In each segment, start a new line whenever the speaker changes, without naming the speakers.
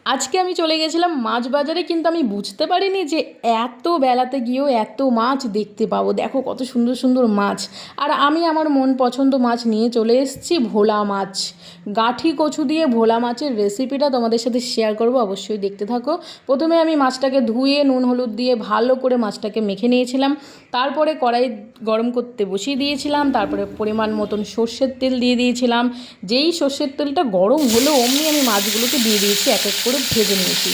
আজকে আমি চলে গেছিলাম মাছ বাজারে, কিন্তু আমি বুঝতে পারিনি যে এত বেলাতে গিয়েও এত মাছ দেখতে পাবো। দেখো কত সুন্দর সুন্দর মাছ। আর আমি আমার মন পছন্দ মাছ নিয়ে চলে এসেছি, ভোলা মাছ। গাঠি কচু দিয়ে ভোলা মাছের রেসিপিটা তোমাদের সাথে শেয়ার করব, অবশ্যই দেখতে থাকো। প্রথমে আমি মাছটাকে ধুয়ে নুন হলুদ দিয়ে ভালো করে মাছটাকে মেখে নিয়েছিলাম। তারপরে কড়াই গরম করতে বসিয়ে দিয়েছিলাম। তারপরে পরিমাণ মতন সর্ষের তেল দিয়ে দিয়েছিলাম। যেই সর্ষের তেলটা গরম হলো অমনি আমি মাছগুলোকে দিয়ে দিয়েছি, এক এক করে ভেজে নিয়েছি।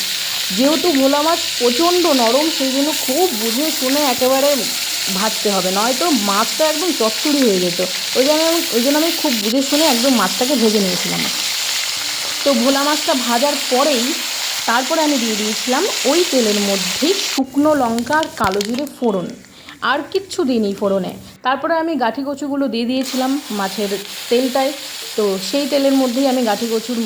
যেহেতু ভোলা মাছ প্রচণ্ড নরম, সেই জন্য খুব বুঝে শুনে একেবারে ভাজতে হবে, নয়তো মাছটা একদম চচ্চড়ি হয়ে যেত। ওই জন্য আমি খুব বুঝে শুনে একদম মাছটাকে ভেজে নিয়েছিলাম। তো ভোলা মাছটা ভাজার পরেই তারপরে আমি দিয়ে দিয়েছিলাম ওই তেলের মধ্যেই শুকনো লঙ্কা আর কালো জিরে ফোড়ন। আর কিচ্ছু দিইনি ফোড়নে। তারপরে আমি গাঠি কচুগুলো দিয়ে দিয়েছিলাম মাছের তেলটায়। তো সেই তেলের মধ্যেই আমি গাঠি কচুর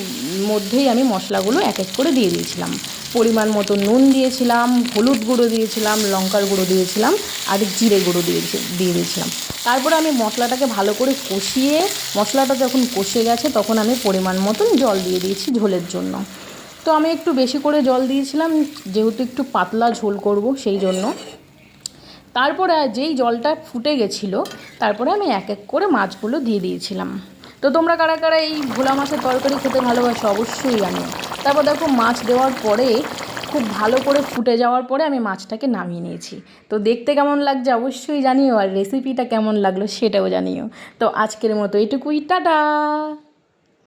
মধ্যেই আমি মশলাগুলো এক এক করে দিয়ে দিয়েছিলাম। পরিমাণ মতো নুন দিয়েছিলাম, হলুদ গুঁড়ো দিয়েছিলাম, লঙ্কার গুঁড়ো দিয়েছিলাম, আর জিরে গুঁড়ো দিয়ে দিয়েছিলাম। তারপরে আমি মশলাটাকে ভালো করে কষিয়ে, মশলাটা যখন কষে গেছে তখন আমি পরিমাণ মতন জল দিয়ে দিয়েছি ঝোলের জন্য। তো আমি একটু বেশি করে জল দিয়েছিলাম, যেহেতু একটু পাতলা ঝোল করব সেই জন্য। তারপরে যেই জলটা ফুটে গেছিলো, তারপরে আমি এক এক করে মাছগুলো দিয়ে দিয়েছিলাম। তো তোমরা কারা কারা এই ভোলা মাছের তরকারি খেতে ভালোবাসো অবশ্যই জানিও। তারপর দেখো মাছ দেওয়ার পরে খুব ভালো করে ফুটে যাওয়ার পরে আমি মাছটাকে নামিয়ে নিয়েছি। তো দেখতে কেমন লাগছে অবশ্যই জানিও, আর রেসিপিটা কেমন লাগলো সেটাও জানিও। তো আজকের মতো এটুকুই, টাটা।